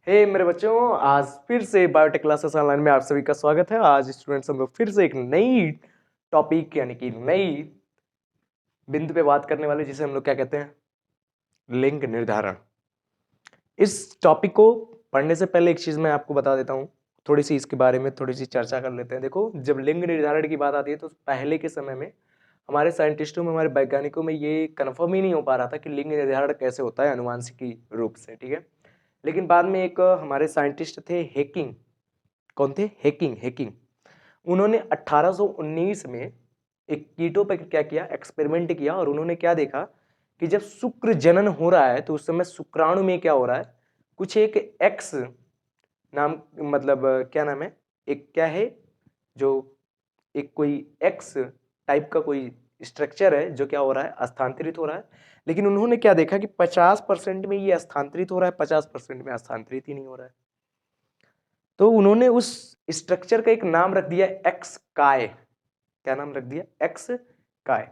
हे मेरे बच्चों, आज फिर से बायोटेक क्लासेस ऑनलाइन में आप सभी का स्वागत है। आज स्टूडेंट्स हम लोग फिर से एक नई टॉपिक यानी कि नई बिंदु पे बात करने वाले, जिसे हम लोग क्या कहते हैं, लिंग निर्धारण। इस टॉपिक को पढ़ने से पहले एक चीज मैं आपको बता देता हूँ, थोड़ी सी इसके बारे में थोड़ी सी चर्चा कर लेते हैं। देखो, जब लिंग निर्धारण की बात आती है तो पहले के समय में हमारे साइंटिस्टों में, हमारे वैज्ञानिकों में ये कन्फर्म ही नहीं हो पा रहा था कि लिंग निर्धारण कैसे होता है अनुवांशिकी रूप से, ठीक है। लेकिन बाद में एक हमारे साइंटिस्ट थे, हेकिंग। कौन थे? हेकिंग। हेकिंग उन्होंने 1819 में एक कीटों पर क्या किया, एक्सपेरिमेंट किया, और उन्होंने क्या देखा कि जब शुक्र जनन हो रहा है तो उस समय शुक्राणु में क्या हो रहा है, कुछ एक एक्स नाम, मतलब क्या नाम है, एक क्या है, जो एक कोई एक्स टाइप का कोई स्ट्रक्चर है जो क्या हो रहा है, स्थानांतरित हो रहा है। लेकिन उन्होंने क्या देखा कि 50% में ये स्थानांतरित हो रहा है, 50% में स्थानांतरित ही नहीं हो रहा है। तो उन्होंने उस स्ट्रक्चर का एक नाम रख दिया एक्स काय। क्या नाम रख दिया? एक्स काय।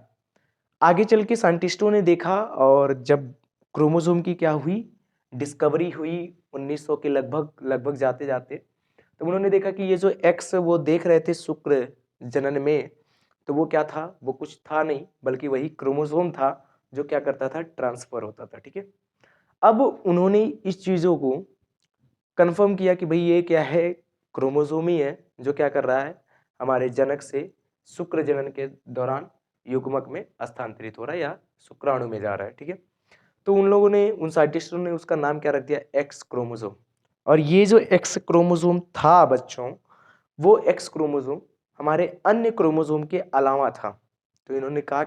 आगे चल के साइंटिस्टों ने देखा, और जब क्रोमोसोम की क्या हुई, डिस्कवरी हुई 1900 के लगभग लगभग जाते जाते, तो उन्होंने देखा कि ये जो एक्स वो देख रहे थे शुक्र जनन में, तो वो क्या था, वो कुछ था नहीं बल्कि वही क्रोमोसोम था जो क्या करता था, ट्रांसफर होता था, ठीक है। अब उन्होंने इस चीजों को कंफर्म किया कि भाई ये क्या है, क्रोमोसोम ही है जो क्या कर रहा है, हमारे जनक से शुक्र जनन के दौरान युग्मक में स्थानांतरित हो रहा है या शुक्राणु में जा रहा है, ठीक है। तो उन लोगों ने, उन साइंटिस्टों ने उसका नाम क्या रख दिया, एक्स क्रोमोसोम। और ये जो एक्स क्रोमोसोम था बच्चों, वो एक्स क्रोमोसोम हमारे अन्य क्रोमोसोम के अलावा था। तो इन्होंने कहा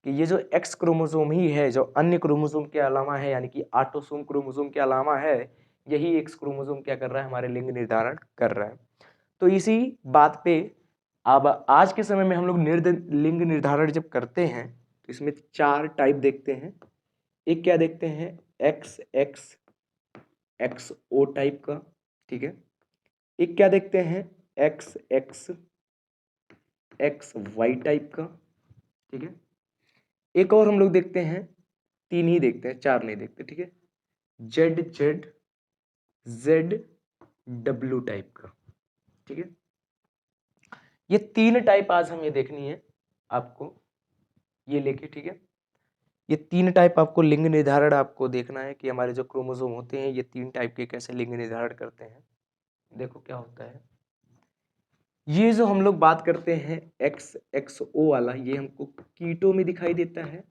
कि ये जो एक्स क्रोमोसोम ही है जो अन्य क्रोमोसोम के अलावा है, यानी कि ऑटोसोम क्रोमोसोम के अलावा है, यही एक्स क्रोमोसोम क्या कर रहा है, हमारे लिंग निर्धारण कर रहा है। तो इसी बात पे अब आज के समय में हम लोग लिंग निर्धारण जब करते हैं तो इसमें 4 टाइप देखते हैं। एक क्या देखते हैं, X X X O type का, ठीक है। एक क्या देखते हैं, X X X Y type का, ठीक है। एक और हम लोग देखते हैं, 3 ही देखते हैं, 4 नहीं देखते, ठीक है, Z Z Z W type का, ठीक है। ये 3 टाइप आज हमें देखनी है आपको, ये लेके, ठीक है। ये 3 टाइप आपको लिंग निर्धारण आपको देखना है कि हमारे जो क्रोमोसोम होते हैं ये 3 टाइप के कैसे लिंग निर्धारण करते हैं। देखो क्या होता है, ये जो हम लोग बात करते हैं एक्स एक्स ओ वाला, ये हमको कीटों में दिखाई देता है।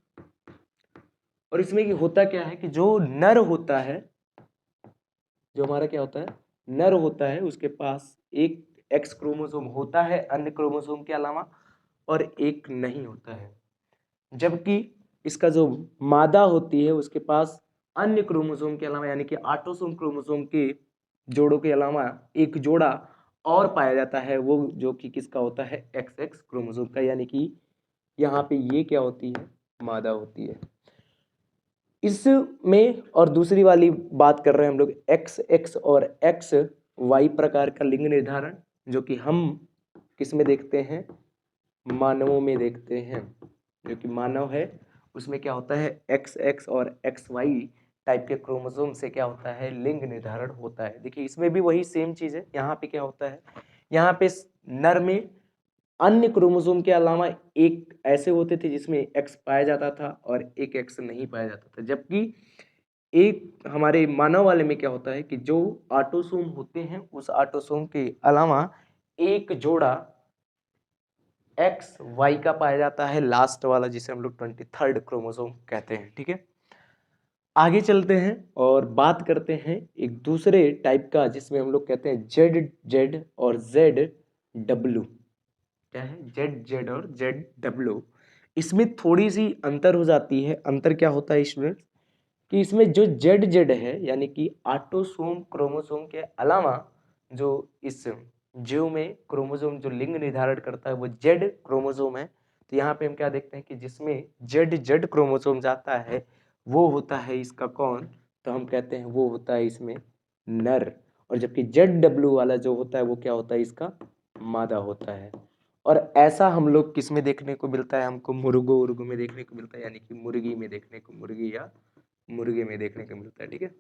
और इसमें होता क्या है कि जो नर होता है, जो हमारा क्या होता है, नर होता है, उसके पास एक एक्स क्रोमोसोम होता है अन्य क्रोमोसोम के अलावा, और एक नहीं होता है। जबकि इसका जो मादा होती है उसके पास अन्य क्रोमोसोम के अलावा, यानी कि ऑटोसोम क्रोमोसोम के जोड़ों के अलावा एक जोड़ा और पाया जाता है, वो जो कि किसका होता है, एक्स एक्स क्रोमोसोम का, यानी कि यहाँ पे ये क्या होती है, मादा होती है। इसमें और दूसरी वाली बात कर रहे हैं हम लोग, एक्स एक्स और एक्स वाई प्रकार का लिंग निर्धारण, जो कि हम किस में देखते हैं, मानवों में देखते हैं। जो कि मानव है उसमें क्या होता है, एक्स एक्स और एक्स वाई टाइप के क्रोमोसोम से क्या होता है, लिंग निर्धारण होता है। देखिए इसमें भी वही सेम चीज है। यहाँ पे क्या होता है, यहाँ पे नर में अन्य क्रोमोसोम के अलावा एक ऐसे होते थे जिसमें एक्स पाया जाता था और एक एक्स नहीं पाया जाता था। जबकि एक हमारे मानव वाले में क्या होता है कि जो ऑटोसोम होते हैं उस ऑटोसोम के अलावा एक जोड़ा एक्स वाई का पाया जाता है, लास्ट वाला जिसे हम लोग 23rd क्रोमोसोम कहते हैं, ठीक है। आगे चलते हैं और बात करते हैं एक दूसरे टाइप का, जिसमें हम लोग कहते हैं जेड जेड और जेड डब्ल्यू। क्या है, जेड जेड और जेड डब्ल्यू। इसमें थोड़ी सी अंतर हो जाती है। अंतर क्या होता है स्टूडेंट, कि इसमें जो जेड जेड है, यानी कि ऑटोसोम क्रोमोसोम के अलावा जो इस जीव में क्रोमोसोम जो लिंग निर्धारण करता है वो जेड क्रोमोसोम है। तो यहाँ पे हम क्या देखते हैं कि जिसमें जेड जेड क्रोमोसोम जाता है वो होता है इसका कौन, तो हम कहते हैं वो होता है इसमें नर। और जबकि जेड डब्ल्यू वाला जो होता है वो क्या होता है, इसका मादा होता है। और ऐसा हम लोग किस में देखने को मिलता है, हमको मुर्गो उर्गो में देखने को मिलता है, यानी कि मुर्गी में देखने को, मुर्गी या मुर्गे में देखने को मिलता है, ठीक है।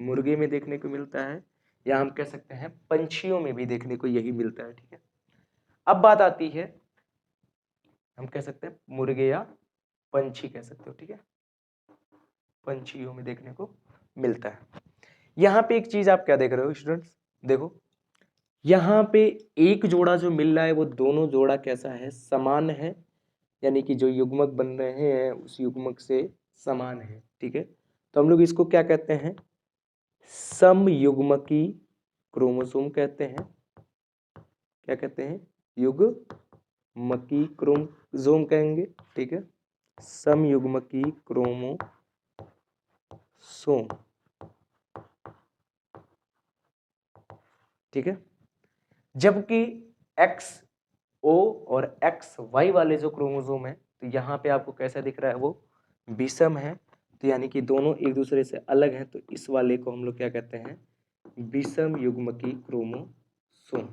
मुर्गे में देखने को मिलता है, या हम कह सकते हैं पंछियों में भी देखने को यही मिलता है। ठीक है, अब बात आती है, हम कह सकते हैं मुर्गे या पंछी कह सकते हो। ठीक है, पंछियों में देखने को मिलता है। यहाँ पे एक चीज आप क्या देख रहे हो स्टूडेंट्स, देखो यहाँ पे एक जोड़ा जो मिल रहा है वो दोनों जोड़ा कैसा है, समान है, यानी कि जो युग्मक बन रहे हैं उस युग्मक से समान है। ठीक है, तो हम लोग इसको क्या कहते हैं, समयुग्मकी क्रोमोसोम कहते हैं। क्या कहते हैं, युग्मकी क्रोमोसोम कहेंगे। ठीक है, समयुग्मकी क्रोमोसोम। ठीक है, जबकि एक्स ओ और एक्स वाई वाले जो क्रोमोसोम है, तो यहाँ पे आपको कैसा दिख रहा है, वो विषम है, तो यानी कि दोनों एक दूसरे से अलग हैं, तो इस वाले को हम लोग क्या कहते हैं, विषम युग्मकी क्रोमोसोम।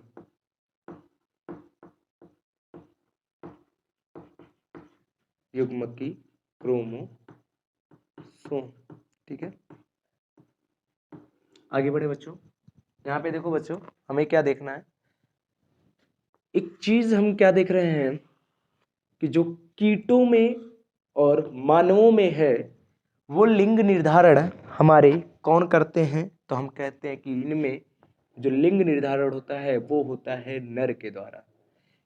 युग्मकी क्रोमोसोम। ठीक है, आगे बढ़े बच्चों। यहाँ पे देखो बच्चों, हमें क्या देखना है, एक चीज हम क्या देख रहे हैं कि जो कीटों में और मानवों में है वो लिंग निर्धारण हमारे कौन करते हैं, तो हम कहते हैं कि इनमें जो लिंग निर्धारण होता है वो होता है नर के द्वारा।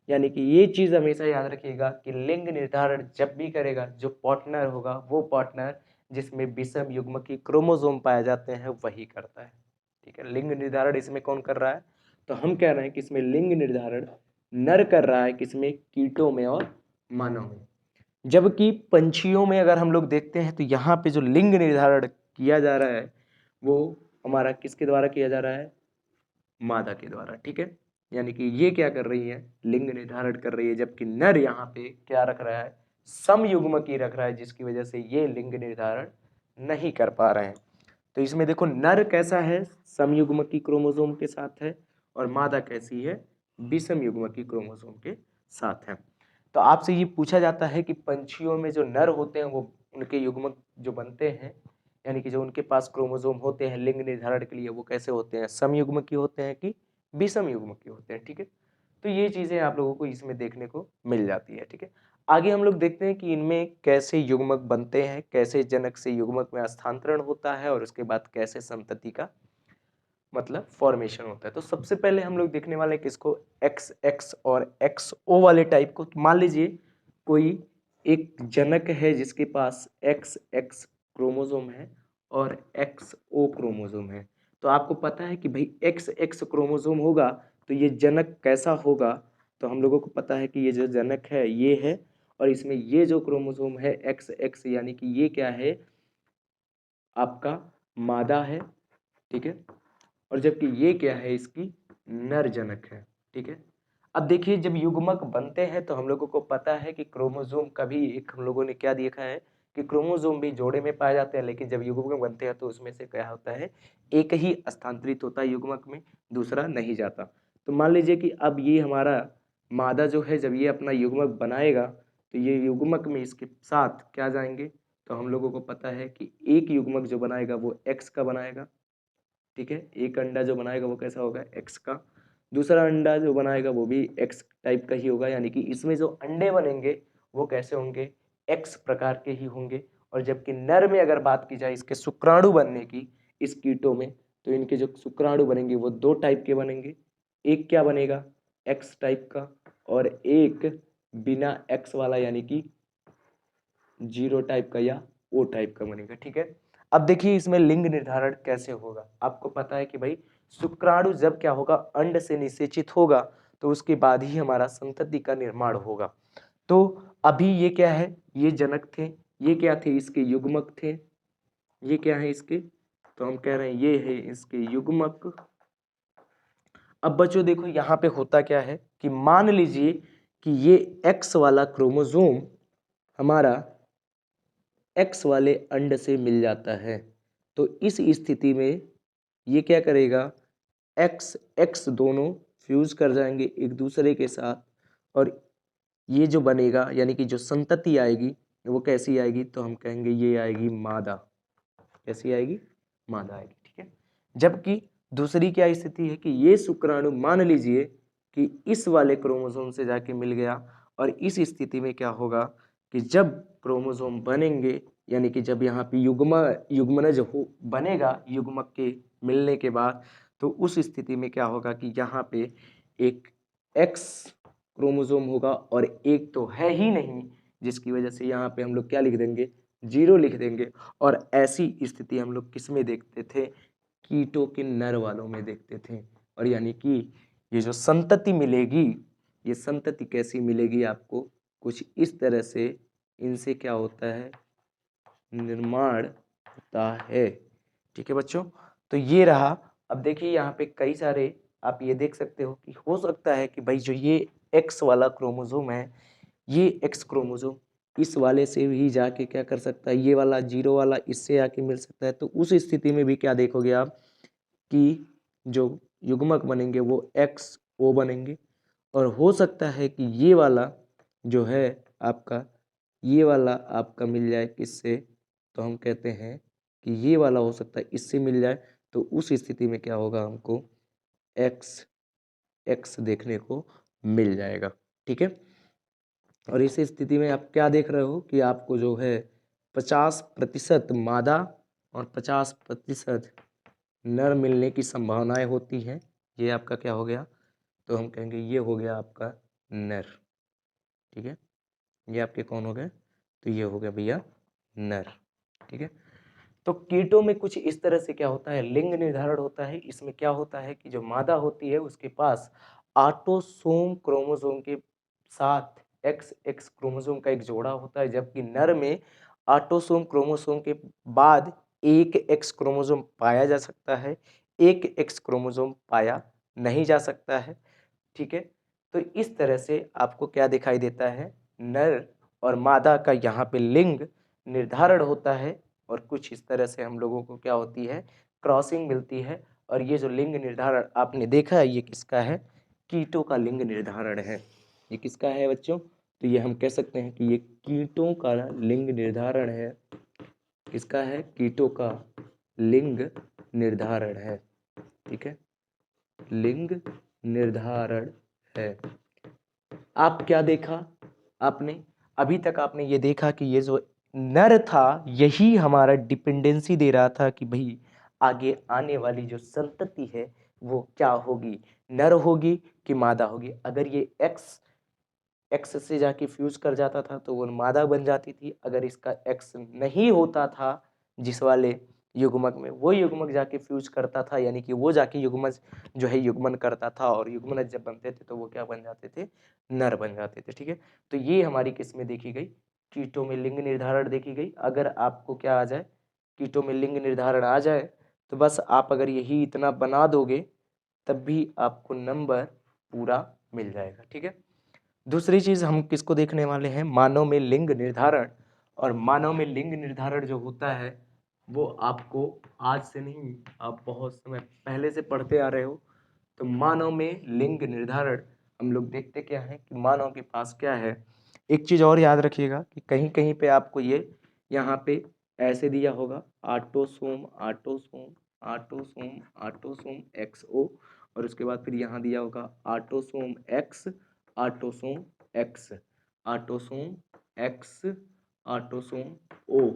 यानी कि ये चीज हमेशा याद रखिएगा कि लिंग निर्धारण जब भी करेगा जो पार्टनर होगा वो पार्टनर जिसमें विषम युग्मकी क्रोमोसोम पाए जाते हैं वही करता है। ठीक है, लिंग निर्धारण इसमें कौन कर रहा है, तो हम कह रहे हैं कि इसमें लिंग निर्धारण नर कर रहा है, किसमें, कीटों में और मानव में। जबकि पंछियों में अगर हम लोग देखते हैं तो यहाँ पे जो लिंग निर्धारण किया जा रहा है वो हमारा किसके द्वारा किया जा रहा है, मादा के द्वारा। ठीक है, यानी कि ये क्या कर रही है, लिंग निर्धारण कर रही है, जबकि नर यहाँ पे क्या रख रहा है, समयुग्मकी रख रहा है, जिसकी वजह से ये लिंग निर्धारण नहीं कर पा रहे हैं। तो इसमें देखो नर कैसा है, समयुग्मकी क्रोमोसोम के साथ है, और मादा कैसी है, विषम युग्मकी क्रोमोसोम के साथ है। तो आपसे ये पूछा जाता है कि पंछियों में जो नर होते हैं वो उनके युग्मक जो बनते हैं, यानी कि जो उनके पास क्रोमोसोम होते हैं लिंग निर्धारण के लिए, वो कैसे होते हैं, समयुग्मकी होते हैं कि विषम युग्मकी होते हैं। ठीक है, तो ये चीजें आप लोगों को इसमें देखने को मिल जाती है। ठीक है, आगे हम लोग देखते हैं कि इनमें कैसे युग्मक बनते हैं, कैसे जनक से युग्मक में स्थानांतरण होता है, और उसके बाद कैसे संतति का मतलब फॉर्मेशन होता है। तो सबसे पहले हम लोग देखने वाले किसको, एक्स एक्स और एक्स ओ वाले टाइप को। मान लीजिए कोई एक जनक है जिसके पास एक्स एक्स क्रोमोसोम है और एक्स ओ क्रोमोसोम है, तो आपको पता है कि भाई एक्स एक्स क्रोमोसोम होगा तो ये जनक कैसा होगा, तो हम लोगों को पता है कि ये जो जनक है ये है, और इसमें ये जो क्रोमोसोम है एक्स एक्स यानी कि ये क्या है, आपका मादा है। ठीक है, और जबकि ये क्या है, इसकी नर जनक है। ठीक है, अब देखिए जब युग्मक बनते हैं तो हम लोगों को पता है कि क्रोमोसोम का भी एक, हम लोगों ने क्या देखा है कि क्रोमोसोम भी जोड़े में पाए जाते हैं, लेकिन जब युग्मक बनते हैं तो उसमें से क्या होता है, एक ही स्थानांतरित होता है युग्मक में, दूसरा नहीं जाता। तो मान लीजिए कि अब ये हमारा मादा जो है जब ये अपना युग्मक बनाएगा तो ये युग्मक में इसके साथ क्या जाएंगे, तो हम लोगों को पता है कि एक युग्मक जो बनाएगा वो एक्स का बनाएगा। ठीक है, एक अंडा जो बनाएगा वो कैसा होगा, एक्स का, दूसरा अंडा जो बनाएगा वो भी एक्स टाइप का ही होगा, यानी कि इसमें जो अंडे बनेंगे वो कैसे होंगे, एक्स प्रकार के ही होंगे। और जबकि नर में अगर बात की जाए इसके शुक्राणु बनने की, इस कीटों में, तो इनके जो शुक्राणु बनेंगे वो दो टाइप के बनेंगे, एक क्या बनेगा, एक्स टाइप का, और एक बिना एक्स वाला यानी कि जीरो टाइप का या ओ टाइप का बनेगा। ठीक है, अब देखिए इसमें लिंग निर्धारण कैसे होगा, आपको पता है कि भाई शुक्राणु जब क्या होगा, अंड से निषेचित होगा तो उसके बाद ही हमारा संतति का निर्माण होगा। तो अभी ये क्या है, ये जनक थे, ये क्या थे, इसके युग्मक थे, ये क्या है इसके, तो हम कह रहे हैं ये है इसके युग्मक। अब बच्चों देखो यहाँ पे होता क्या है कि मान लीजिए कि ये एक्स वाला क्रोमोसोम हमारा एक्स वाले अंड से मिल जाता है, तो इस स्थिति में ये क्या करेगा, एक्स एक्स दोनों फ्यूज कर जाएंगे एक दूसरे के साथ, और ये जो बनेगा यानी कि जो संतति आएगी वो कैसी आएगी, तो हम कहेंगे ये आएगी मादा। कैसी आएगी, मादा आएगी। ठीक है, जबकि दूसरी क्या स्थिति है कि ये शुक्राणु मान लीजिए कि इस वाले क्रोमोसोम से जाके मिल गया, और इस स्थिति में क्या होगा कि जब क्रोमोसोम बनेंगे, यानी कि जब यहाँ पे युग्मनज हो बनेगा युग्मक के मिलने के बाद, तो उस स्थिति में क्या होगा कि यहाँ पे एक एक्स क्रोमोसोम होगा और एक तो है ही नहीं, जिसकी वजह से यहाँ पे हम लोग क्या लिख देंगे, 0 लिख देंगे। और ऐसी स्थिति हम लोग किस में देखते थे, कीटों के नर वालों में देखते थे। और यानी कि ये जो संतति मिलेगी, ये संतति कैसी मिलेगी आपको, कुछ इस तरह से इनसे क्या होता है, निर्माण होता है। ठीक है बच्चों, तो ये रहा। अब देखिए यहाँ पे कई सारे आप ये देख सकते हो कि हो सकता है कि भाई जो ये एक्स वाला क्रोमोसोम है, ये एक्स क्रोमोसोम इस वाले से भी जाके क्या कर सकता है, ये वाला 0 वाला इससे आके मिल सकता है। तो उस स्थिति में भी क्या देखोगे आप कि जो युग्मक बनेंगे वो एक्स ओ बनेंगे। और हो सकता है कि ये वाला जो है आपका, ये वाला आपका मिल जाए किससे, तो हम कहते हैं कि ये वाला हो सकता है इससे मिल जाए। तो उस स्थिति में क्या होगा, हमको एक्स एक्स देखने को मिल जाएगा। ठीक है, और इस स्थिति में आप क्या देख रहे हो कि आपको जो है 50% मादा और 50% नर मिलने की संभावनाएं होती हैं। ये आपका क्या हो गया, तो हम कहेंगे ये हो गया आपका नर। ठीक है, ये आपके कौन हो गए, तो ये हो गया भैया नर। ठीक है, तो कीटों में कुछ इस तरह से क्या होता है, लिंग निर्धारण होता है। इसमें क्या होता है कि जो मादा होती है उसके पास ऑटोसोम क्रोमोसोम के साथ एक्स एक्स क्रोमोसोम का एक जोड़ा होता है, जबकि नर में ऑटोसोम क्रोमोसोम के बाद एक एक्स क्रोमोसोम पाया जा सकता है, एक एक्स क्रोमोसोम पाया नहीं जा सकता है। ठीक है, तो इस तरह से आपको क्या दिखाई देता है, नर और मादा का यहाँ पे लिंग निर्धारण होता है। और कुछ इस तरह से हम लोगों को क्या होती है, क्रॉसिंग मिलती है। और ये जो लिंग निर्धारण आपने देखा है, ये किसका है, कीटों का लिंग निर्धारण है। ये किसका है बच्चों, तो ये हम कह सकते हैं कि ये कीटों का लिंग निर्धारण है। किसका है, कीटों का लिंग निर्धारण है। ठीक है, लिंग निर्धारण है। आप क्या देखा आपने, अभी तक आपने ये देखा कि ये जो नर था यही हमारा डिपेंडेंसी दे रहा था कि भाई आगे आने वाली जो संतति है वो क्या होगी, नर होगी कि मादा होगी। अगर ये एक्स एक्स से जाके फ्यूज कर जाता था तो वो मादा बन जाती थी। अगर इसका एक्स नहीं होता था जिस वाले युग्मक में, वो युग्मक जाके फ्यूज करता था, यानी कि वो जाके युग्मज जो है युग्मन करता था, और युग्मनज जब बनते थे तो वो क्या बन जाते थे, नर बन जाते थे। ठीक है, तो ये हमारी किस में देखी गई, कीटों में लिंग निर्धारण देखी गई। अगर आपको क्या आ जाए, कीटों में लिंग निर्धारण आ जाए, तो बस आप अगर यही इतना बना दोगे तब भी आपको नंबर पूरा मिल जाएगा। ठीक है, दूसरी चीज हम किसको देखने वाले हैं, मानव में लिंग निर्धारण। और मानव में लिंग निर्धारण जो होता है वो आपको आज से नहीं, आप बहुत समय पहले से पढ़ते आ रहे हो। तो मानव में लिंग निर्धारण हम लोग देखते क्या है कि मानव के पास क्या है, एक चीज और याद रखिएगा कि कहीं कहीं पे आपको ये यहाँ पे ऐसे दिया होगा, autosome autosome autosome autosome X O, और उसके बाद फिर यहाँ दिया होगा autosome X autosome X autosome X autosome O.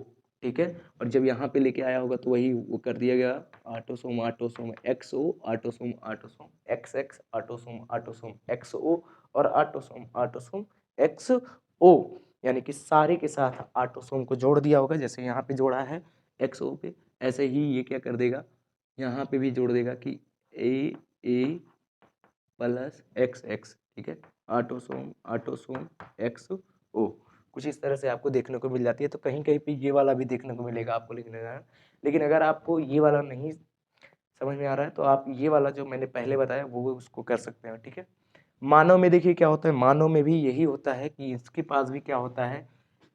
ठीक है, और जब यहाँ पे लेके आया होगा तो वही वो कर दिया गया, autosome autosome X O autosome autosome X X autosome autosome X O और ऑटोसोम ऑटोसोम एक्स ओ, यानी कि सारे के साथ ऑटोसोम को जोड़ दिया होगा। जैसे यहाँ पे जोड़ा है एक्स ओ पे, ऐसे ही ये क्या कर देगा, यहाँ पे भी जोड़ देगा कि ए प्लस एक्स एक्स। ठीक है, ऑटोसोम ऑटोसोम एक्स ओ, कुछ इस तरह से आपको देखने को मिल जाती है। तो कहीं कहीं पे ये वाला भी देखने को मिलेगा आपको लिखने का। लेकिन अगर आपको ये वाला नहीं समझ में आ रहा है तो आप ये वाला जो मैंने पहले बताया वो उसको कर सकते हैं। ठीक है, मानव में देखिए क्या होता है, मानव में भी यही होता है कि इसके पास भी क्या होता है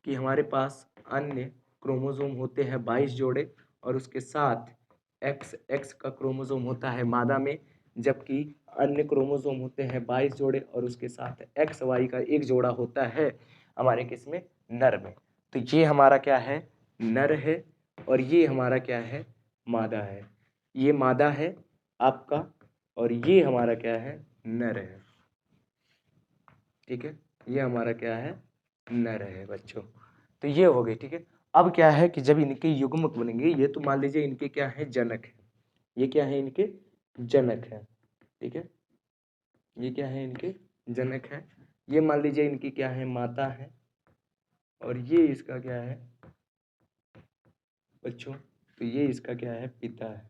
कि हमारे पास अन्य क्रोमोसोम होते हैं 22 जोड़े, और उसके साथ एक्स एक्स का क्रोमोसोम होता है मादा में, जबकि अन्य क्रोमोसोम होते हैं 22 जोड़े और उसके साथ एक्स वाई का एक जोड़ा होता है हमारे किसमें, नर में। तो ये हमारा क्या है, नर है, और ये हमारा क्या है, मादा है। ये मादा है आपका और ये हमारा क्या है, नर है। ठीक है, ये हमारा क्या है, नर है बच्चों। तो ये हो गई। ठीक है, अब क्या है कि जब इनके युग्मक बनेंगे, ये तो मान लीजिए इनके क्या है, जनक है। ये क्या है, इनके जनक है। ठीक है, ये क्या है, इनके जनक है। ये मान लीजिए इनकी क्या है, माता है और ये इसका क्या है बच्चों, तो ये इसका क्या है, पिता है।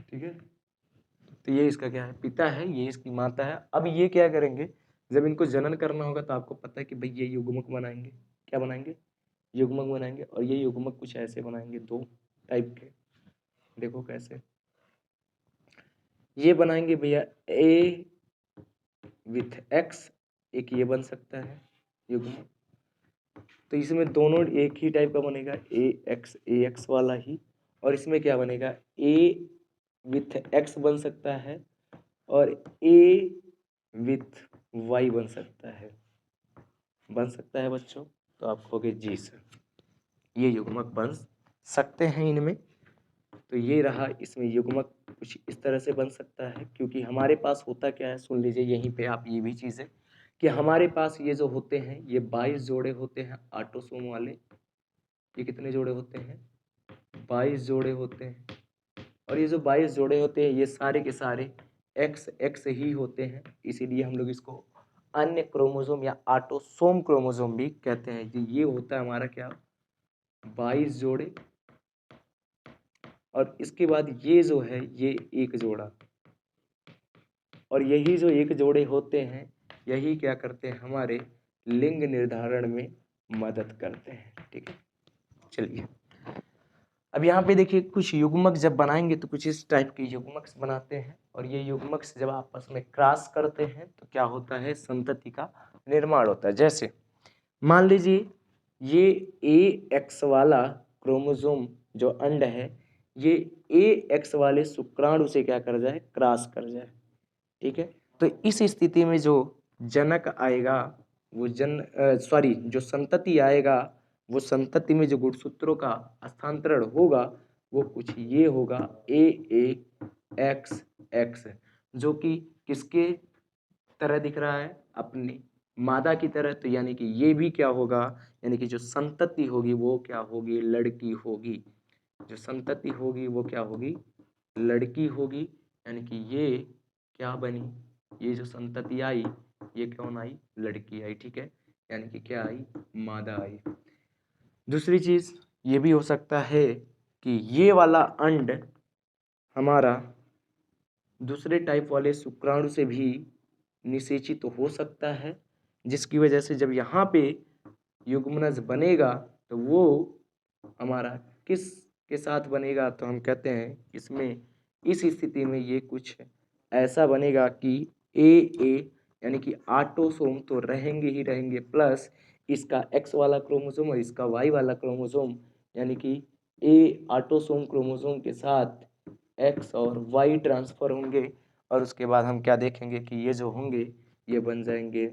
ठीक है, तो ये इसका क्या है, पिता है, ये इसकी माता है। अब ये क्या करेंगे, जब इनको जनन करना होगा तो आपको पता है कि भाई ये युग्मक बनाएंगे। क्या बनाएंगे, युग्मक बनाएंगे। और ये युग्मक कुछ ऐसे बनाएंगे, दो टाइप के। देखो कैसे ये बनाएंगे भैया, ए विथ एक्स, एक ये बन सकता है युग्मक। तो इसमें दोनों एक ही टाइप का बनेगा, ए एक्स वाला ही। और इसमें क्या बनेगा, ए विथ एक्स बन सकता है और ए विथ वाई बन सकता है बच्चों। तो आप कहोगे जी सर, ये युग्मक बन सकते हैं इनमें। तो ये रहा, इसमें युग्मक कुछ इस तरह से बन सकता है। क्योंकि हमारे पास होता क्या है, सुन लीजिए यहीं पे आप, ये भी चीज़ है कि हमारे पास ये जो होते हैं, ये 22 जोड़े होते हैं ऑटोसोम वाले। ये कितने जोड़े होते हैं, 22 जोड़े होते हैं। और ये जो 22 जोड़े होते हैं, ये सारे के सारे एक्स एक्स ही होते हैं। इसीलिए हम लोग इसको अन्य क्रोमोसोम या ऑटोसोम क्रोमोसोम भी कहते हैं। ये होता है हमारा क्या, 22 जोड़े। और इसके बाद ये जो है, ये एक जोड़ा। और यही जो एक जोड़े होते हैं, यही क्या करते हैं, हमारे लिंग निर्धारण में मदद करते हैं। ठीक है, चलिए अब यहाँ पे देखिए, कुछ युग्मक जब बनाएंगे तो कुछ इस टाइप के युग्मक बनाते हैं। और ये युग्मक जब आपस में क्रॉस करते हैं तो क्या होता है, संतति का निर्माण होता है। जैसे मान लीजिए ये ए एक्स वाला क्रोमोसोम जो अंड है, ये ए एक्स वाले शुक्राणु से क्या कर जाए, क्रॉस कर जाए। ठीक है, तो इस स्थिति में जो जनक आएगा, वो जो संतति आएगा, वो संतति में जो गुणसूत्रों का हस्तांतरण होगा, वो कुछ ये होगा, ए एक्स एक्स, जो कि किसके तरह दिख रहा है, अपनी मादा की तरह। तो यानी कि ये भी क्या होगा, यानी कि जो संतति होगी वो क्या होगी, लड़की होगी। जो संतति होगी वो क्या होगी, लड़की होगी। यानी कि ये क्या बनी, ये जो संतति आई, ये कौन आई, लड़की आई। ठीक है, यानी कि क्या आई, मादा आई। दूसरी चीज ये भी हो सकता है कि ये वाला अंड हमारा दूसरे टाइप वाले शुक्राणु से भी निषेचित तो हो सकता है, जिसकी वजह से जब यहाँ पे युग्मनज बनेगा तो वो हमारा किस के साथ बनेगा, तो हम कहते हैं इसमें, इस स्थिति में ये कुछ ऐसा बनेगा कि ए यानी कि ऑटोसोम तो रहेंगे ही रहेंगे, प्लस इसका एक्स वाला क्रोमोसोम और इसका वाई वाला क्रोमोसोम, यानी कि ए ऑटोसोम क्रोमोसोम के साथ एक्स और वाई ट्रांसफर होंगे। और उसके बाद हम क्या देखेंगे कि ये जो होंगे, ये बन जाएंगे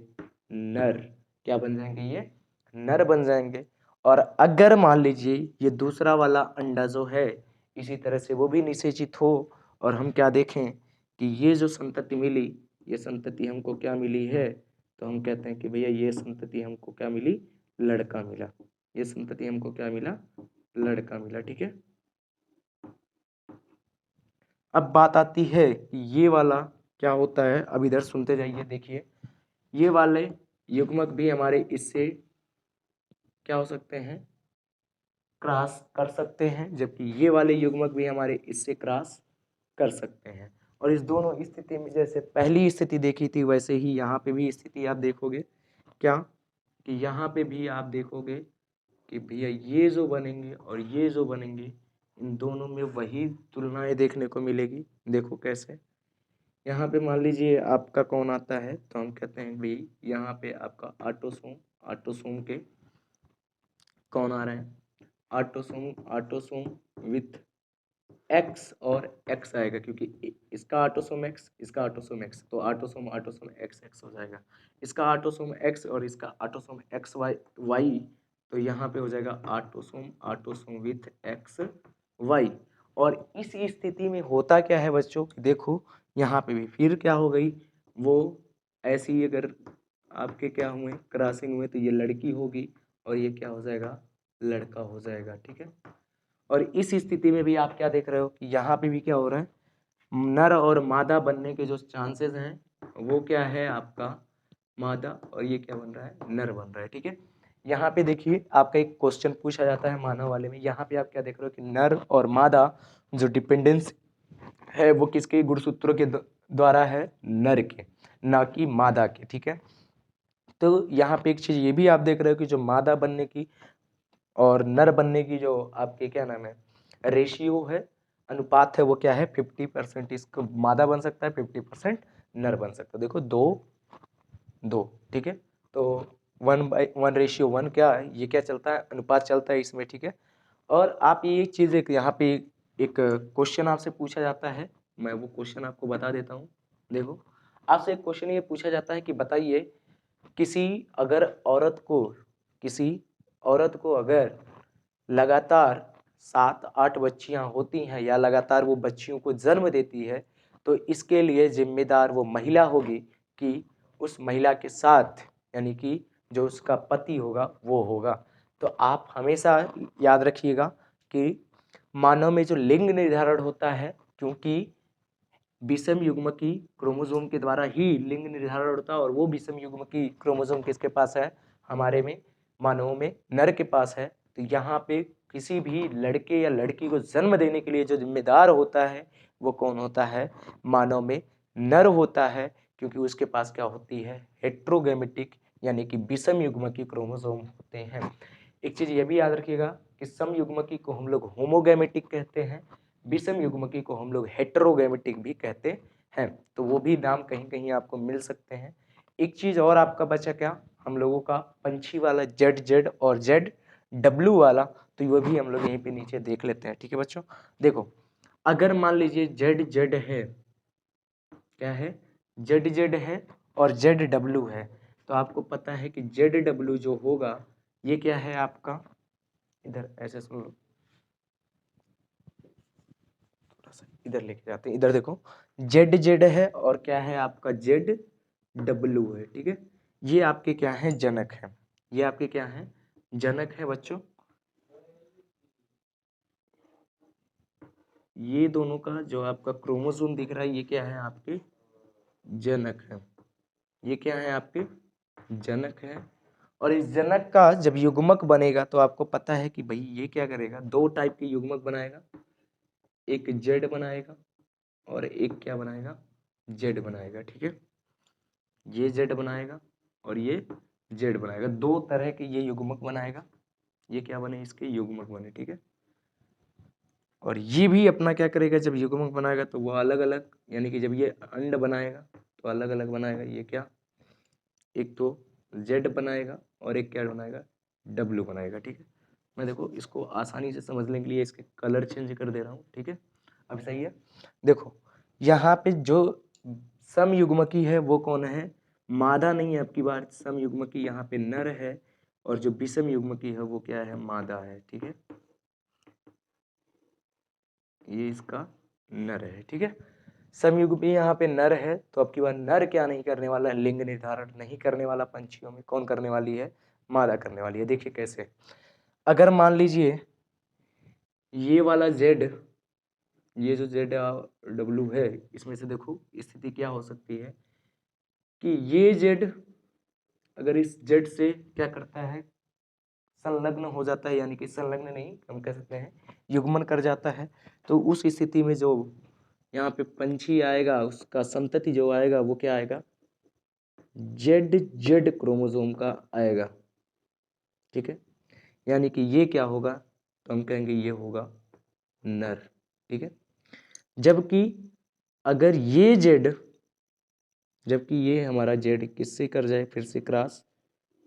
नर। क्या बन जाएंगे, ये नर बन जाएंगे। और अगर मान लीजिए ये दूसरा वाला अंडा जो है, इसी तरह से वो भी निषेचित हो, और हम क्या देखें कि ये जो संतति मिली, ये संतति हमको क्या मिली है, तो हम कहते हैं कि भैया ये संतति हमको क्या मिली, लड़का मिला। ये संतति हमको क्या मिला, लड़का मिला। ठीक है, अब बात आती है कि ये वाला क्या होता है। अब इधर सुनते जाइए, देखिए ये वाले युग्मक भी हमारे इससे क्या हो सकते हैं, क्रॉस कर सकते हैं, जबकि ये वाले युग्मक भी हमारे इससे क्रॉस कर सकते हैं। और इस दोनों स्थिति में जैसे पहली स्थिति देखी थी, वैसे ही यहाँ पे भी स्थिति आप देखोगे क्या, कि यहाँ पे भी आप देखोगे कि भैया ये जो बनेंगे और ये जो बनेंगे, इन दोनों में वही तुलनाएं देखने को मिलेगी। देखो कैसे, यहाँ पे मान लीजिए आपका कौन आता है, तो हम कहते हैं भाई यहाँ पे आपका ऑटोसोम के कौन आ रहे हैं, ऑटोसोम विथ एक्स और एक्स आएगा, क्योंकि इसका ऑटोसोम एक्स, इसका ऑटोसोम एक्स, तो ऑटोसोम ऑटोसोम एक्स एक्स हो जाएगा। इसका ऑटोसोम एक्स और इसका ऑटोसोम एक्स वाई वाई, तो यहाँ पे हो जाएगा ऑटोसोम विथ एक्स वाई। और इस स्थिति में होता क्या है बच्चों, देखो यहाँ पे भी फिर क्या हो गई, वो ऐसे ही अगर आपके क्या हुए क्रॉसिंग हुए तो ये लड़की होगी और ये क्या हो जाएगा, लड़का हो जाएगा। ठीक है, और इस स्थिति में भी आप क्या देख रहे हो कि यहाँ पे भी क्या हो रहा है, नर और मादा बनने के जो चांसेस हैं वो क्या है आपका मादा, और ये क्या बन रहा है, नर बन रहा है। ठीक है, यहाँ पे देखिए आपका एक क्वेश्चन पूछा जाता है मानव वाले में, यहाँ पे आप क्या देख रहे हो कि नर और मादा जो डिपेंडेंस है वो किसके गुणसूत्रों के द्वारा है, नर के, ना कि मादा के। ठीक है, तो यहाँ पे एक चीज ये भी आप देख रहे हो कि जो मादा बनने की और नर बनने की जो आपके क्या नाम है रेशियो है, अनुपात है, वो क्या है 50%। इसको मादा बन सकता है, 50% नर बन सकता है। देखो 2:2। ठीक है, तो 1:1 क्या है, ये क्या चलता है, अनुपात चलता है इसमें। ठीक है, और आप ये चीज़ एक यहाँ पे एक क्वेश्चन आपसे पूछा जाता है, मैं वो क्वेश्चन आपको बता देता हूँ। देखो आपसे एक क्वेश्चन ये पूछा जाता है कि बताइए किसी औरत को अगर लगातार 7-8 बच्चियां होती हैं या लगातार वो बच्चियों को जन्म देती है, तो इसके लिए जिम्मेदार वो महिला होगी कि उस महिला के साथ यानी कि जो उसका पति होगा वो होगा। तो आप हमेशा याद रखिएगा कि मानव में जो लिंग निर्धारण होता है, क्योंकि विषम युग्मकी क्रोमोसोम के द्वारा ही लिंग निर्धारण होता है, और वो विषम युग्मकी क्रोमोसोम किसके पास है, हमारे में मानवों में नर के पास है। तो यहाँ पे किसी भी लड़के या लड़की को जन्म देने के लिए जो जिम्मेदार होता है वो कौन होता है, मानव में नर होता है, क्योंकि उसके पास क्या होती है, हेट्रोगेमेटिक यानी कि विषम युग्मकी क्रोमोसोम होते हैं। एक चीज ये भी याद रखिएगा कि सम युग्मकी को हम लोग होमोगेमेटिक कहते हैं, विषम युग्मकी को हम लोग हेटेरोगेमेटिक भी कहते हैं। तो वो भी नाम कहीं कहीं आपको मिल सकते हैं। एक चीज और आपका बचा क्या, हम लोगों का पंछी वाला ZZ और ZW वाला, तो वो भी हम लोग यहीं पे नीचे देख लेते हैं। ठीक है बच्चों, देखो अगर मान लीजिए ZZ है, क्या है, ZZ है और ZW है, तो आपको पता है कि ZW जो होगा ये क्या है आपका, इधर ऐसे सुन लो, इधर लेके जाते हैं, इधर देखो ZZ है और क्या है आपका ZW है। ठीक है, ये आपके क्या है, जनक है, ये आपके क्या है, जनक है बच्चों। ये दोनों का जो आपका क्रोमोसोम दिख रहा है ये क्या है, आपके जनक है, ये क्या है आपके जनक है। और इस जनक का जब युग्मक बनेगा तो आपको पता है कि भाई ये क्या करेगा, दो टाइप के युग्मक बनाएगा, एक जेड बनाएगा और एक क्या बनाएगा, जेड बनाएगा। ठीक है, ये जेड बनाएगा और ये जेड बनाएगा, दो तरह के ये युग्मक बनाएगा, ये क्या बने, इसके युग्मक बने। ठीक है, और ये भी अपना क्या करेगा, जब युग्मक बनाएगा तो वो अलग अलग, यानी कि जब ये अंड बनाएगा तो अलग अलग बनाएगा, ये क्या, एक तो जेड बनाएगा और एक क्या बनाएगा, डब्ल्यू बनाएगा। ठीक है, मैं देखो इसको आसानी से समझने के लिए इसके कलर चेंज कर दे रहा हूँ। ठीक है, अब सही है, देखो यहाँ पे जो सम युग्मकी है वो कौन है, मादा नहीं है, आपकी बार सम युग्मकी यहाँ पे नर है, और जो विषम युग्मकी है वो क्या है, मादा है। ठीक है, ये इसका नर है। ठीक है, समयुग्मी यहाँ पे नर है, तो अब की बार नर क्या नहीं करने वाला है, लिंग निर्धारण नहीं करने वाला पंछियों में, कौन करने वाली है, मादा करने वाली है। देखिए कैसे, अगर मान लीजिए ये वाला जेड, ये जो ZW है, इसमें से देखो स्थिति क्या हो सकती है कि ये जेड अगर इस जेड से क्या करता है, संलग्न हो जाता है, यानी कि संलग्न नहीं, हम कह सकते हैं युग्मन कर जाता है, तो उस स्थिति में जो यहाँ पे पंछी आएगा, उसका संतति जो आएगा वो क्या आएगा, ZZ क्रोमोसोम का आएगा। ठीक है, यानी कि ये क्या होगा, तो हम कहेंगे ये होगा नर। ठीक है, जबकि अगर ये जेड, जबकि ये हमारा जेड किससे कर जाए, फिर से क्रॉस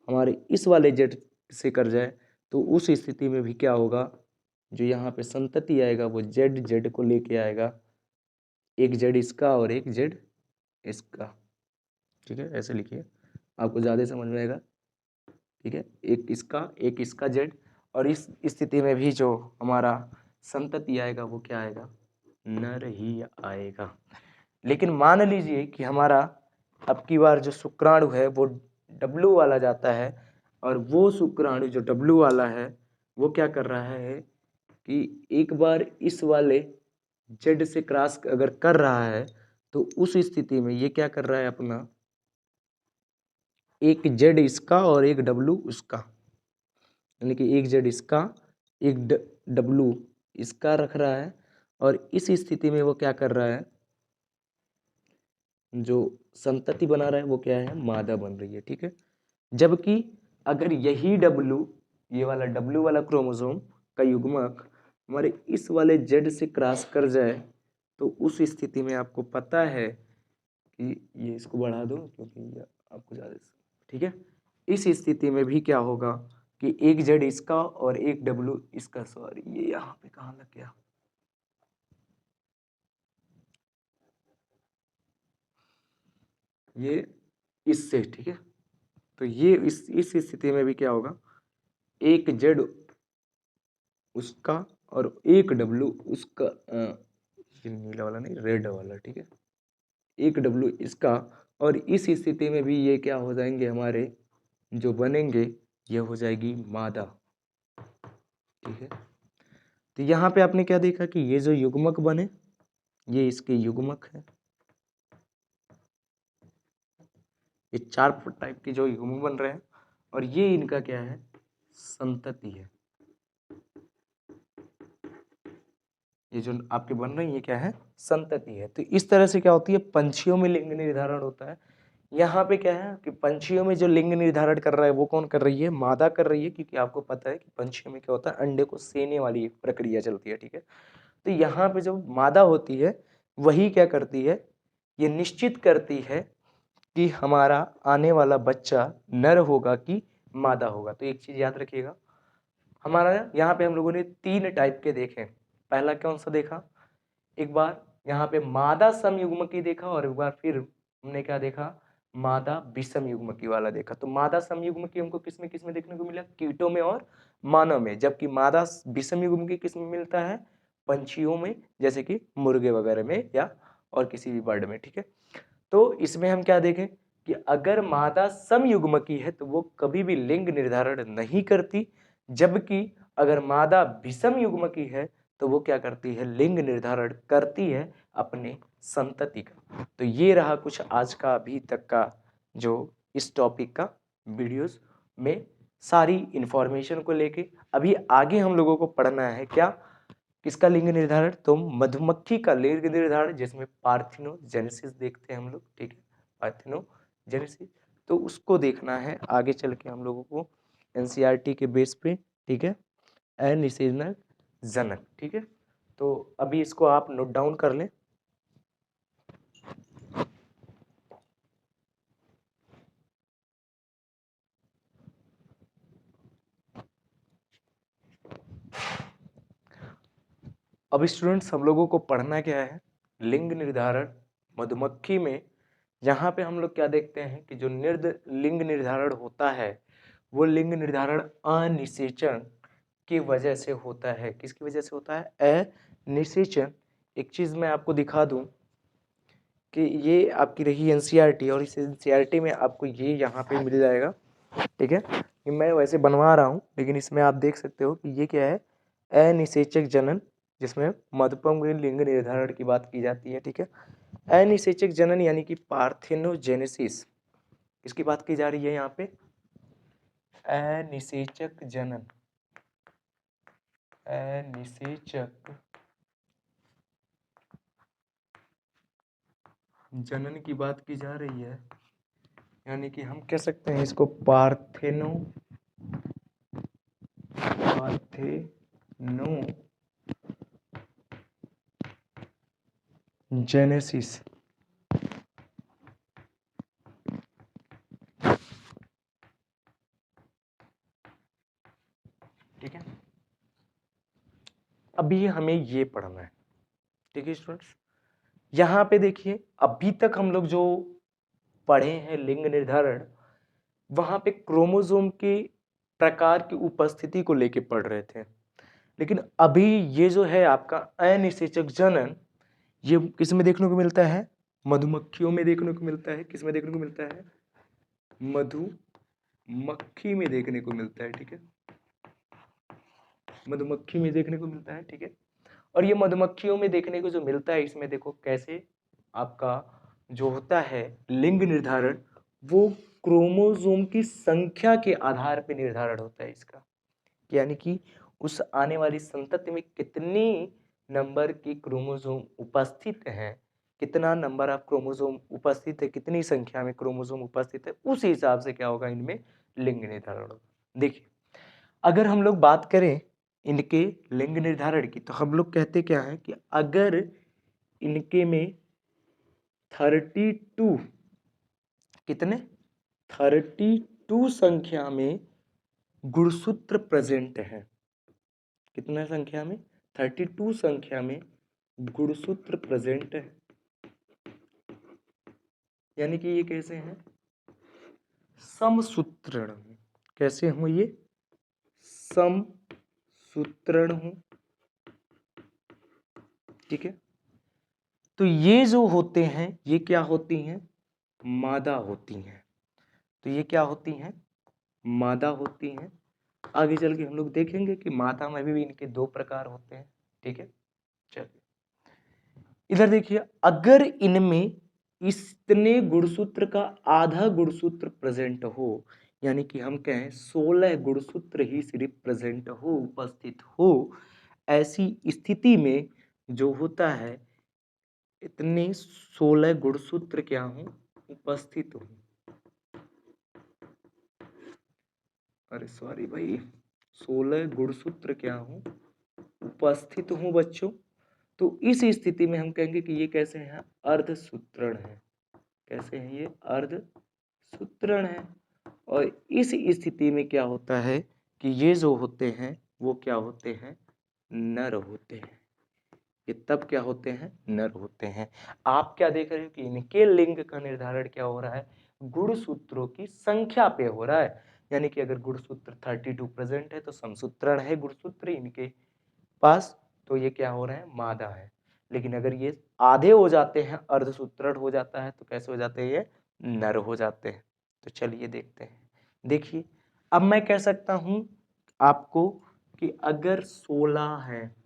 हमारे इस वाले जेड से कर जाए, तो उस स्थिति में भी क्या होगा, जो यहाँ पे संतति आएगा वो ZZ को लेके आएगा, एक जेड इसका और एक जेड इसका। ठीक है, ऐसे लिखिए, आपको ज़्यादा समझ में आएगा। ठीक है, एक इसका जेड, और इस स्थिति में भी जो हमारा संतति आएगा वो क्या आएगा, नर ही आएगा। लेकिन मान लीजिए कि हमारा अब की बार जो शुक्राणु है वो डब्लू वाला जाता है, और वो शुक्राणु जो डब्लू वाला है वो क्या कर रहा है कि एक बार इस वाले जेड से क्रॉस अगर कर रहा है तो उस स्थिति में ये क्या कर रहा है अपना, एक जेड इसका और एक डब्लू उसका, यानी कि एक जेड इसका एक डब्लू इसका रख रहा है, और इस स्थिति में वो क्या कर रहा है, जो संतति बना रहा है वो क्या है, मादा बन रही है। ठीक है, जबकि अगर यही डब्लू, ये वाला डब्लू वाला क्रोमोसोम का युग्मक हमारे इस वाले जेड से क्रॉस कर जाए तो उस स्थिति में आपको पता है कि ये इसको बढ़ा दो क्योंकि ये आपको ज़्यादा, ठीक है, इस स्थिति में भी क्या होगा कि एक जेड इसका और एक डब्लू इसका, सॉरी ये यहाँ पे कहाँ लग गया, ये इससे, ठीक है, तो ये इस स्थिति में भी क्या होगा, एक जेड उसका और एक डब्लू उसका, ये नीला वाला नहीं रेड वाला, ठीक है, एक डब्लू इसका, और इस स्थिति में भी ये क्या हो जाएंगे हमारे जो बनेंगे, ये हो जाएगी मादा। ठीक है, तो यहाँ पे आपने क्या देखा कि ये जो युग्मक बने ये इसके युग्मक है, ये चार टाइप के जो युग्मक बन रहे हैं, और ये इनका क्या है, संतति है। ये जो आपके बन रहे हैं ये क्या है, संतति है। तो इस तरह से क्या होती है, पंछियों में लिंग निर्धारण होता है। यहाँ पे क्या है कि पंछियों में जो लिंग निर्धारण कर रहा है वो कौन कर रही है, मादा कर रही है, क्योंकि आपको पता है कि पंछियों में क्या होता है, अंडे को सेने वाली एक प्रक्रिया चलती है। ठीक है, तो यहाँ पे जो मादा होती है वही क्या करती है, ये निश्चित करती है कि हमारा आने वाला बच्चा नर होगा कि मादा होगा। तो एक चीज याद रखिएगा, हमारा यहाँ पे हम लोगों ने तीन टाइप के देखे। पहला कौन सा देखा, एक बार यहाँ पे मादा समयुग्मकी देखा, और एक बार फिर हमने क्या देखा, मादा विषम युग्मकी वाला देखा। तो मादा समयुग्मकी हमको किस में देखने को मिला, कीटों में और मानव में, जबकि मादा विषम युग्मकी किस में मिलता है, पंछियों में, जैसे कि मुर्गे वगैरह में या और किसी भी बर्ड में। ठीक है, तो इसमें हम क्या देखें कि अगर मादा समयुग्मकी है तो वो कभी भी लिंग निर्धारण नहीं करती, जबकि अगर मादा विषम युग्मकी है तो वो क्या करती है, लिंग निर्धारण करती है अपने संतति का। तो ये रहा कुछ आज का अभी तक का जो इस टॉपिक का वीडियोस में सारी इंफॉर्मेशन को लेके। अभी आगे हम लोगों को पढ़ना है क्या, किसका लिंग निर्धारण, तो मधुमक्खी का लिंग निर्धारण, जिसमें पार्थिनोजेनेसिस देखते हैं हम लोग। ठीक है, पार्थिनोजेनेसिस, तो उसको देखना है आगे चल के हम लोगों को एनसीईआरटी के बेस पे। ठीक है, अनिषेचन जनक। ठीक है, तो अभी इसको आप नोट डाउन कर लें। अब स्टूडेंट्स हम लोगों को पढ़ना क्या है, लिंग निर्धारण मधुमक्खी में। यहाँ पे हम लोग क्या देखते हैं कि जो लिंग निर्धारण होता है वो लिंग निर्धारण अनिषेचन की वजह से होता है। किसकी वजह से होता है, अनिषेचन। एक चीज मैं आपको दिखा दूं कि ये आपकी रही एनसीईआरटी, और इस एनसीईआरटी में आपको ये यहाँ पे मिल जाएगा। ठीक है, ये मैं वैसे बनवा रहा हूँ लेकिन इसमें आप देख सकते हो कि ये क्या है, अनिषेचक जनन, जिसमें मधुपर्म लिंग निर्धारण की बात की जाती है। ठीक है, अनिषेचक जनन यानी कि पार्थेनोजेनेसिस, किसकी बात की जा रही है यहाँ पे, अनिषेचक जनन, अनिषेचक जनन की बात की जा रही है, यानी कि हम कह सकते हैं इसको पार्थेनो जेनेसिस। ठीक है, अभी हमें ये पढ़ना है। ठीक है स्टूडेंट्स, यहाँ पे देखिए अभी तक हम लोग जो पढ़े हैं लिंग निर्धारण, वहां पे क्रोमोसोम के प्रकार की उपस्थिति को लेके पढ़ रहे थे। लेकिन अभी ये जो है आपका अनिषेचक जनन, ये किस में देखने को मिलता है? मधुमक्खियों में देखने को मिलता है। किस में देखने को मिलता है? मधुमक्खी में देखने को मिलता है। ठीक है, मधुमक्खी में देखने को मिलता है। ठीक है, और ये मधुमक्खियों में देखने को जो मिलता है, इसमें देखो कैसे आपका जो होता है लिंग निर्धारण, वो क्रोमोसोम की संख्या के आधार पर निर्धारण होता है इसका। यानी कि उस आने वाली संतति में कितनी नंबर की क्रोमोसोम उपस्थित है, कितना नंबर ऑफ क्रोमोसोम उपस्थित है, कितनी संख्या में क्रोमोसोम उपस्थित है, उस हिसाब से क्या होगा, इनमें लिंग निर्धारण होगा। देखिए, अगर हम लोग बात करें इनके लिंग निर्धारण की, तो हम लोग कहते क्या है कि अगर इनके में 32 कितने 32 संख्या में गुणसूत्र प्रेजेंट है। कितना संख्या में? 32 संख्या में गुणसूत्र प्रेजेंट है। यानी कि ये कैसे हैं? समसूत्रण। कैसे हो ये? समसूत्रण हो। ठीक है, तो ये जो होते हैं, ये क्या होती हैं? मादा होती हैं। तो ये क्या होती हैं? मादा होती हैं। आगे चल के हम लोग देखेंगे कि मादा में भी इनके 2 प्रकार होते हैं। ठीक है, चलिए इधर देखिए, अगर इनमें इतने गुणसूत्र का आधा गुणसूत्र प्रेजेंट हो, यानी कि हम कहें 16 गुणसूत्र ही सिर्फ प्रेजेंट हो, उपस्थित हो, ऐसी स्थिति में जो होता है इतने 16 गुणसूत्र क्या हो? उपस्थित हो। अरे सॉरी भाई, 16 गुणसूत्र क्या हो? उपस्थित हो बच्चों। तो इस स्थिति में हम कहेंगे कि ये कैसे हैं? अर्धसूत्रण है। कैसे हैं ये? अर्धसूत्रण है। और इस स्थिति में क्या होता है कि ये जो होते हैं वो क्या होते हैं? नर होते हैं। ये तब क्या होते हैं? नर होते हैं। आप क्या देख रहे हो कि इनके लिंग का निर्धारण क्या हो रहा है? गुणसूत्रों की संख्या पे हो रहा है। यानी कि अगर गुणसूत्र 32 प्रेजेंट है तो समसूत्रण है गुणसूत्र इनके पास, तो ये क्या हो रहे हैं? मादा है। लेकिन अगर ये आधे हो जाते हैं, अर्धसूत्रण हो जाता है, तो कैसे हो जाते हैं? ये नर हो जाते हैं। तो चलिए देखते हैं। देखिए, अब मैं कह सकता हूं आपको कि अगर 16 है,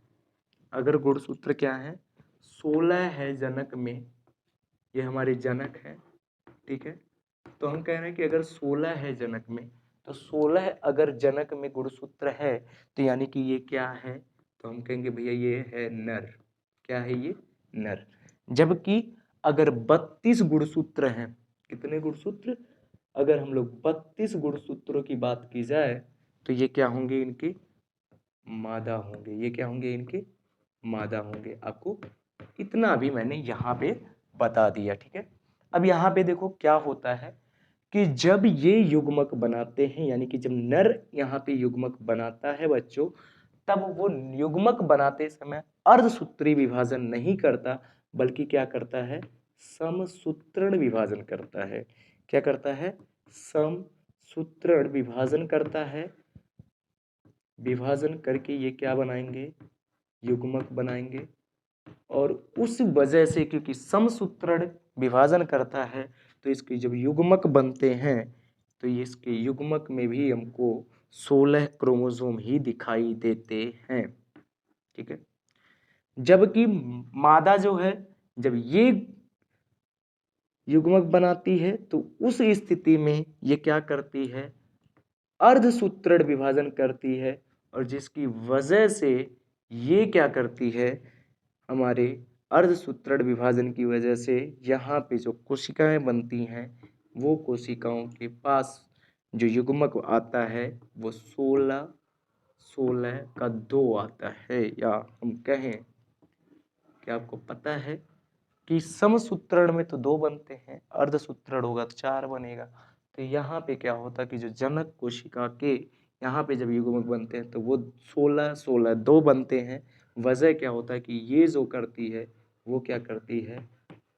अगर गुणसूत्र क्या है? 16 है जनक में, ये हमारे जनक है। ठीक है, तो हम कह रहे हैं कि अगर 16 है जनक में, तो 16 अगर जनक में गुणसूत्र है, तो यानी कि ये क्या है? तो हम कहेंगे भैया ये है नर। क्या है ये? नर। जबकि अगर 32 गुणसूत्र हैं, कितने गुणसूत्र? अगर हम लोग 32 गुणसूत्रों की बात की जाए, तो ये क्या होंगे? इनके मादा होंगे। ये क्या होंगे? इनके मादा होंगे। आपको इतना भी मैंने यहाँ पे बता दिया। ठीक है, अब यहाँ पे देखो क्या होता है कि जब ये युग्मक बनाते हैं, यानी कि जब नर यहाँ पे युग्मक बनाता है बच्चों, तब वो युग्मक बनाते समय अर्धसूत्री विभाजन नहीं करता, बल्कि क्या करता है? समसूत्रण विभाजन करता है। क्या करता है? समसूत्रण विभाजन करता है। विभाजन करके ये क्या बनाएंगे? युग्मक बनाएंगे। और उस वजह से, क्योंकि समसूत्रण विभाजन करता है, तो इसके जब युग्मक बनते हैं, तो इसके युग्मक में भी हमको 16 क्रोमोसोम ही दिखाई देते हैं। ठीक है, जबकि मादा जो है, जब ये युग्मक बनाती है, तो उस स्थिति में ये क्या करती है? अर्धसूत्रण विभाजन करती है। और जिसकी वजह से ये क्या करती है? हमारे अर्धसूत्रण विभाजन की वजह से यहाँ पे जो कोशिकाएं बनती हैं, वो कोशिकाओं के पास जो युग्मक आता है वो 16 का 2 आता है। या हम कहें कि आपको पता है कि समसूत्रण में तो 2 बनते हैं, अर्धसूत्रण होगा तो 4 बनेगा। तो यहाँ पे क्या होता है कि जो जनक कोशिका के यहाँ पे जब युग्मक बनते हैं, तो वो 16 2 बनते हैं। वजह क्या होता है कि ये जो करती है वो क्या करती है?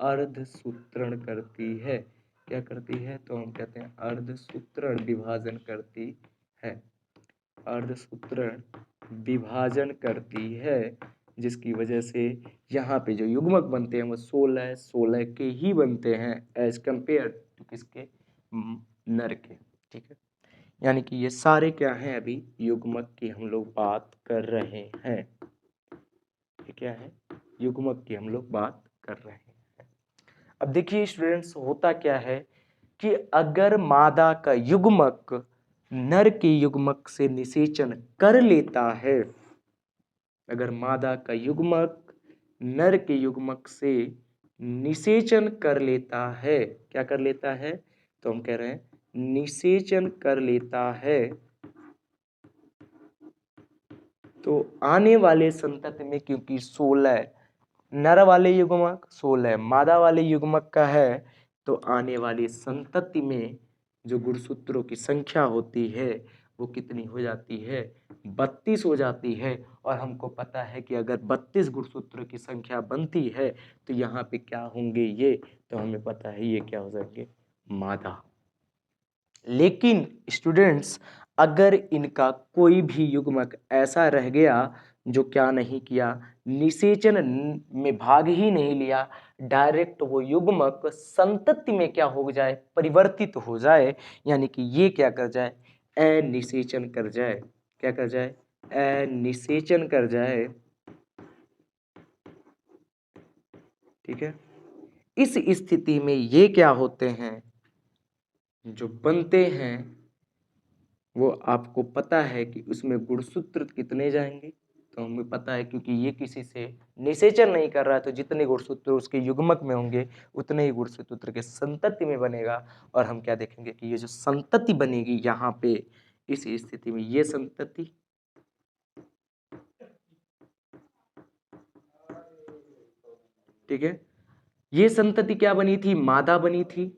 अर्धसूत्रण करती है। क्या करती है, तो हम कहते हैं अर्धसूत्रण विभाजन करती है, अर्धसूत्रण विभाजन करती है, जिसकी वजह से यहाँ पे जो युग्मक बनते हैं वो 16 के ही बनते हैं एज कंपेयर टू किसके, नर के। ठीक है, यानी कि ये सारे क्या हैं, अभी युग्मक की हम लोग बात कर रहे हैं। ये क्या है, युग्मक की हम लोग बात कर रहे हैं। अब देखिए स्टूडेंट्स, होता क्या है कि अगर मादा का युग्मक नर के युग्मक से निषेचन कर लेता है, अगर मादा का युग्मक नर के युग्मक से निषेचन कर लेता है, क्या कर लेता है, तो हम कह रहे हैं निषेचन कर लेता है, तो आने वाले संतति में, क्योंकि 16 नर वाले युग्मक 16 मादा वाले युग्मक का है, तो आने वाली संतति में जो गुणसूत्रों की संख्या होती है वो कितनी हो जाती है, 32 हो जाती है। और हमको पता है कि अगर 32 गुणसूत्रों की संख्या बनती है तो यहाँ पे क्या होंगे ये, तो हमें पता है ये क्या हो जाएंगे, मादा। लेकिन स्टूडेंट्स, अगर इनका कोई भी युग्मक ऐसा रह गया जो क्या नहीं किया, निषेचन में भाग ही नहीं लिया, डायरेक्ट वो युग्मक संतति में क्या हो जाए, परिवर्तित हो जाए, यानी कि ये क्या कर जाए, अनिषेचन कर जाए, क्या कर जाए, अनिषेचन कर जाए। ठीक है, इस स्थिति में ये क्या होते हैं, जो बनते हैं वो आपको पता है कि उसमें गुणसूत्र कितने जाएंगे, तो हमें पता है क्योंकि ये किसी से निषेचन नहीं कर रहा है, तो जितने गुणसूत्र उसके युग्मक में होंगे उतने ही गुणसूत्र के संतति में बनेगा। और हम क्या देखेंगे कि ये जो संतति बनेगी यहाँ पे, इस स्थिति में ये संतति, ठीक है, ये संतति क्या बनी थी, मादा बनी थी।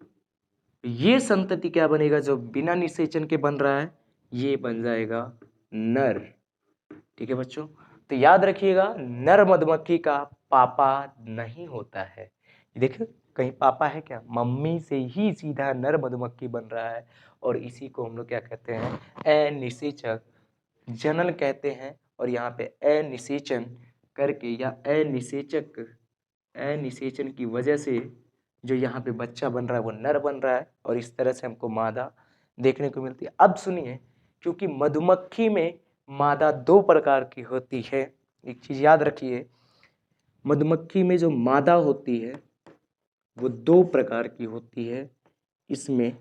ये संतति क्या बनेगा, जो बिना निषेचन के बन रहा है, ये बन जाएगा नर। ठीक है बच्चों, तो याद रखिएगा, नर मधुमक्खी का पापा नहीं होता है। देखिए कहीं पापा है क्या, मम्मी से ही सीधा नर मधुमक्खी बन रहा है, और इसी को हम लोग क्या कहते हैं, अनिषेचक जनन कहते हैं। और यहाँ पे अनिषेचन करके या अनिषेचन की वजह से जो यहाँ पे बच्चा बन रहा है वो नर बन रहा है, और इस तरह से हमको मादा देखने को मिलती है। अब सुनिए, क्योंकि मधुमक्खी में मादा 2 प्रकार की होती है, एक चीज याद रखिए, मधुमक्खी में जो मादा होती है वो 2 प्रकार की होती है। इसमें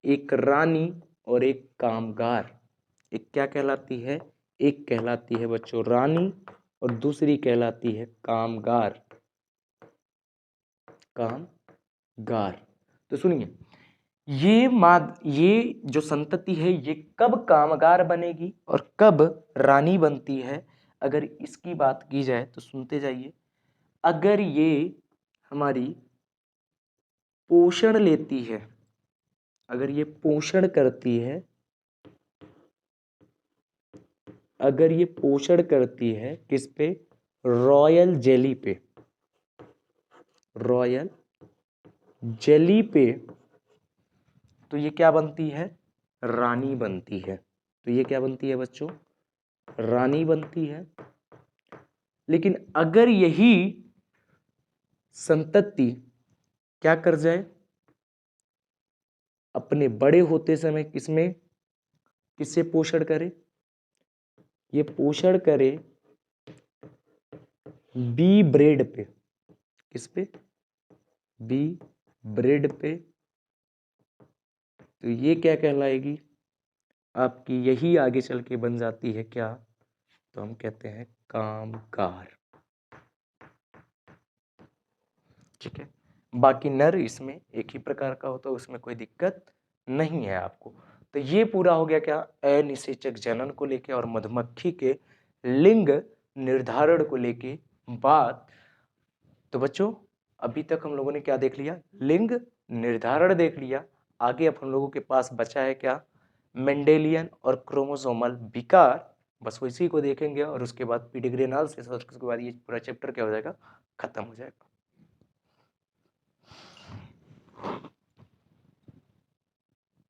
एक रानी और एक कामगार। एक क्या कहलाती है, एक कहलाती है बच्चों रानी, और दूसरी कहलाती है कामगार, कामगार। तो सुनिए, ये जो संतति है ये कब कामगार बनेगी और कब रानी बनती है, अगर इसकी बात की जाए तो सुनते जाइए। अगर ये हमारी पोषण लेती है, अगर ये पोषण करती है, अगर ये पोषण करती है किस पे, रॉयल जेली पे, रॉयल जेली पे, तो ये क्या बनती है, रानी बनती है। तो ये क्या बनती है बच्चों, रानी बनती है। लेकिन अगर यही संतति क्या कर जाए, अपने बड़े होते समय किसमें, किससे पोषण करे, ये पोषण करे बी ब्रेड पे, किस पे, बी ब्रेड पे, तो ये क्या कहलाएगी आपकी, यही आगे चल के बन जाती है क्या, तो हम कहते हैं कामगार। ठीक है, बाकी नर इसमें एक ही प्रकार का होता है, उसमें कोई दिक्कत नहीं है आपको। तो ये पूरा हो गया क्या, अनिषेचक जनन को लेके और मधुमक्खी के लिंग निर्धारण को लेके बात। तो बच्चों अभी तक हम लोगों ने क्या देख लिया, लिंग निर्धारण देख लिया। आगे अब हम लोगों के पास बचा है क्या, मेंडेलियन और क्रोमोसोमल विकार, बस इसी को देखेंगे और उसके बाद पीडिग्री एनालिसिस, और उसके बाद ये पूरा चैप्टर क्या हो जाएगा, खत्म हो जाएगा।